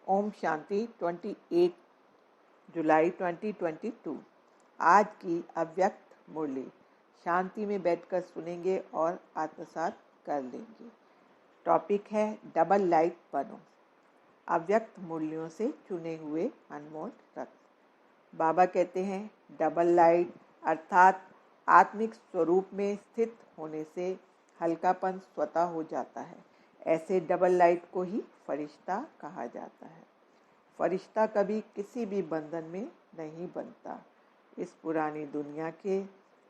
ओम शांति 28 जुलाई 2022। आज की अव्यक्त मुरली शांति में बैठकर सुनेंगे और आत्मसात कर लेंगे। टॉपिक है डबल लाइट बनो। अव्यक्त मुरलियों से चुने हुए अनमोल रत्न। बाबा कहते हैं डबल लाइट अर्थात आत्मिक स्वरूप में स्थित होने से हल्कापन स्वतः हो जाता है। ऐसे डबल लाइट को ही फरिश्ता कहा जाता है। फरिश्ता कभी किसी भी बंधन में नहीं बनता। इस पुरानी दुनिया के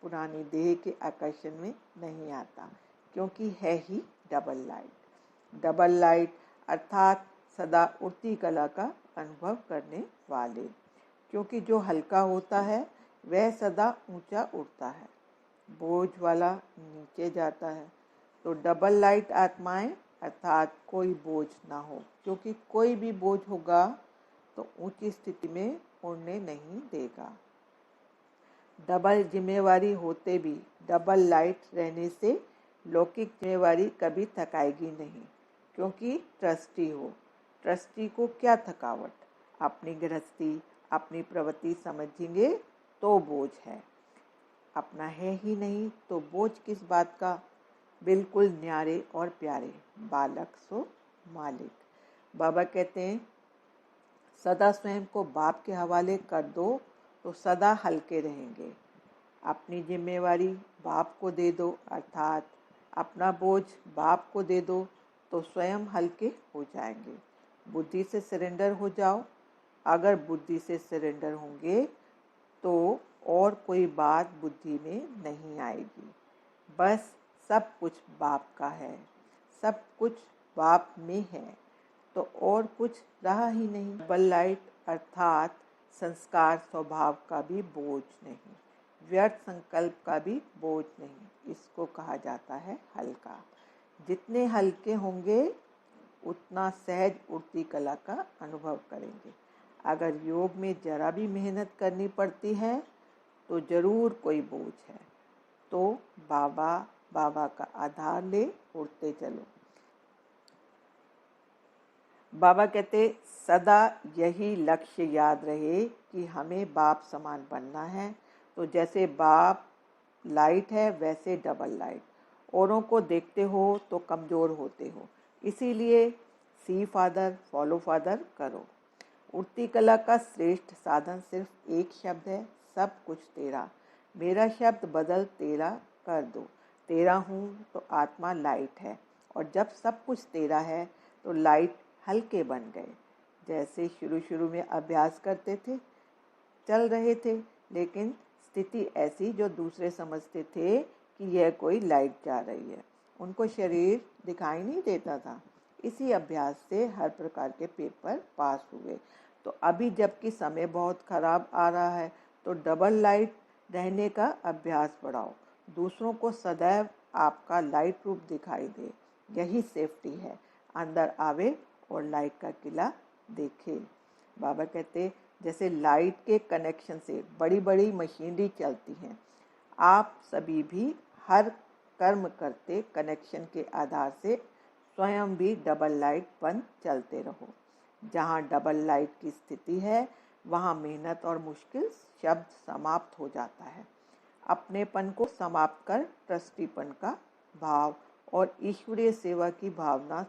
पुरानी देह के आकर्षण में नहीं आता, क्योंकि है ही डबल लाइट। डबल लाइट अर्थात सदा उड़ती कला का अनुभव करने वाले, क्योंकि जो हल्का होता है वह सदा ऊंचा उड़ता है, बोझ वाला नीचे जाता है। तो डबल लाइट आत्माएं अर्थात कोई बोझ ना हो, क्योंकि कोई भी बोझ होगा तो ऊंची स्थिति में उड़ने नहीं देगा। डबल जिम्मेवारी होते भी डबल लाइट रहने से लौकिक जिम्मेवारी कभी थकाएगी नहीं, क्योंकि ट्रस्टी हो। ट्रस्टी को क्या थकावट, अपनी गृहस्थी अपनी प्रवृत्ति समझेंगे तो बोझ है, अपना है ही नहीं तो बोझ किस बात का। बिल्कुल न्यारे और प्यारे, बालक सो मालिक। बाबा कहते हैं सदा स्वयं को बाप के हवाले कर दो तो सदा हल्के रहेंगे। अपनी जिम्मेवारी बाप को दे दो, अर्थात अपना बोझ बाप को दे दो तो स्वयं हल्के हो जाएंगे। बुद्धि से सरेंडर हो जाओ। अगर बुद्धि से सरेंडर होंगे तो और कोई बात बुद्धि में नहीं आएगी। बस सब कुछ बाप का है, सब कुछ बाप में है, तो और कुछ रहा ही नहीं। डबल लाइट अर्थात संस्कार स्वभाव का भी बोझ नहीं, व्यर्थ संकल्प का भी बोझ नहीं। इसको कहा जाता है हल्का। जितने हल्के होंगे उतना सहज उड़ती कला का अनुभव करेंगे। अगर योग में जरा भी मेहनत करनी पड़ती है तो जरूर कोई बोझ है, तो बाबा का आधार ले उड़ते चलो। बाबा कहते सदा यही लक्ष्य याद रहे कि हमें बाप समान बनना है। तो जैसे बाप लाइट है वैसे डबल लाइट। औरों को देखते हो तो कमज़ोर होते हो, इसीलिए सी फादर फॉलो फादर करो। उड़ती कला का श्रेष्ठ साधन सिर्फ एक शब्द है, सब कुछ तेरा। मेरा शब्द बदल तेरा कर दो। तेरा हूँ तो आत्मा लाइट है, और जब सब कुछ तेरा है तो लाइट हल्के बन गए। जैसे शुरू में अभ्यास करते थे, चल रहे थे, लेकिन स्थिति ऐसी जो दूसरे समझते थे कि यह कोई लाइट जा रही है। उनको शरीर दिखाई नहीं देता था। इसी अभ्यास से हर प्रकार के पेपर पास हुए। तो अभी जबकि समय बहुत खराब आ रहा है तो डबल लाइट रहने का अभ्यास बढ़ाओ। दूसरों को सदैव आपका लाइट रूप दिखाई दे, यही सेफ्टी है। अंदर आवे और लाइट का किला देखे। बाबा कहते जैसे लाइट के कनेक्शन से बड़ी बड़ी मशीनरी चलती हैं, आप सभी भी हर कर्म करते कनेक्शन के आधार से स्वयं भी डबल लाइट बन चलते रहो। जहाँ डबल लाइट की स्थिति है वहाँ मेहनत और मुश्किल शब्द समाप्त हो जाता है। अपनेपन को समाप्त कर ट्रस्टीपन का भाव और ईश्वरीय सेवा की भावना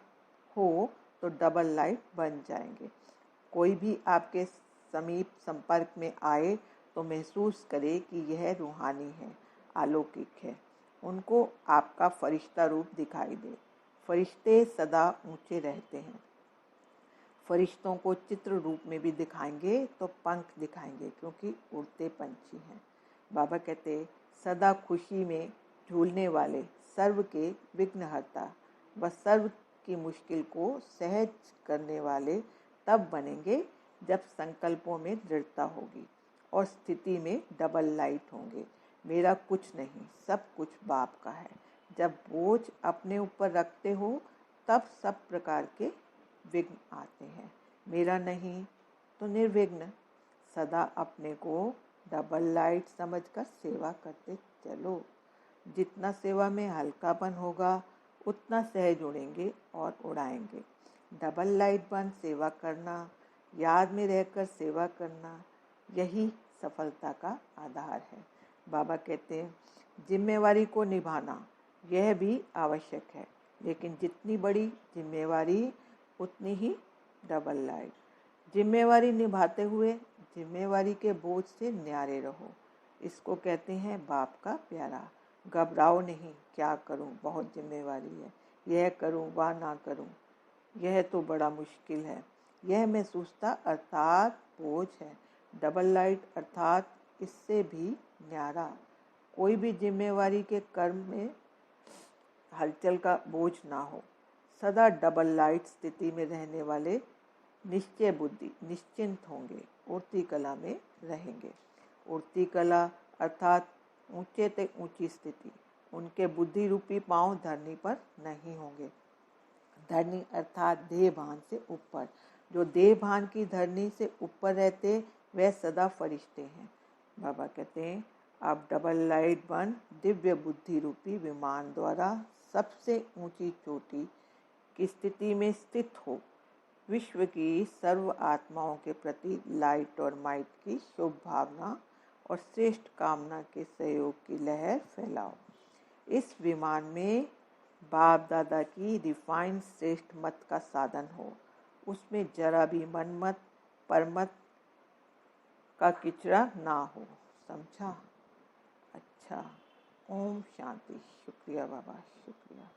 हो तो डबल लाइट बन जाएंगे। कोई भी आपके समीप संपर्क में आए तो महसूस करे कि यह रूहानी है, अलौकिक है। उनको आपका फरिश्ता रूप दिखाई दे। फरिश्ते सदा ऊंचे रहते हैं। फरिश्तों को चित्र रूप में भी दिखाएंगे तो पंख दिखाएंगे, क्योंकि उड़ते पंछी हैं। बाबा कहते सदा खुशी में झूलने वाले सर्व के विघ्नहर्ता व सर्व की मुश्किल को सहज करने वाले तब बनेंगे जब संकल्पों में दृढ़ता होगी और स्थिति में डबल लाइट होंगे। मेरा कुछ नहीं, सब कुछ बाप का है। जब बोझ अपने ऊपर रखते हो तब सब प्रकार के विघ्न आते हैं। मेरा नहीं तो निर्विघ्न। सदा अपने को डबल लाइट समझकर सेवा करते चलो। जितना सेवा में हल्कापन होगा उतना सहज उड़ेंगे और उड़ाएंगे। डबल लाइट बन सेवा करना, याद में रहकर सेवा करना, यही सफलता का आधार है। बाबा कहते हैं जिम्मेवारी को निभाना यह भी आवश्यक है, लेकिन जितनी बड़ी जिम्मेवारी उतनी ही डबल लाइट। जिम्मेवारी निभाते हुए जिम्मेवारी के बोझ से न्यारे रहो, इसको कहते हैं बाप का प्यारा। घबराओ नहीं, क्या करूं, बहुत जिम्मेवारी है, यह करूं वह ना करूं, यह तो बड़ा मुश्किल है, यह महसूसता अर्थात बोझ है। डबल लाइट अर्थात इससे भी न्यारा। कोई भी जिम्मेवारी के कर्म में हलचल का बोझ ना हो। सदा डबल लाइट स्थिति में रहने वाले निश्चय बुद्धि निश्चिंत होंगे, उड़ती कला में रहेंगे। उड़ती कला अर्थात ऊंचे से ऊंची स्थिति। उनके बुद्धि रूपी पांव धरनी पर नहीं होंगे। धरनी अर्थात देह भान से ऊपर। जो देह भान की धरनी से ऊपर रहते वह सदा फरिश्ते हैं। बाबा कहते हैं आप डबल लाइट बन दिव्य बुद्धि रूपी विमान द्वारा सबसे ऊंची चोटी की स्थिति में स्थित हो। विश्व की सर्व आत्माओं के प्रति लाइट और माइट की शुभ भावना और श्रेष्ठ कामना के सहयोग की लहर फैलाओ। इस विमान में बाप दादा की रिफाइंड श्रेष्ठ मत का साधन हो। उसमें जरा भी मनमत परमत का किचरा ना हो। समझा? अच्छा, ओम शांति। शुक्रिया बाबा, शुक्रिया।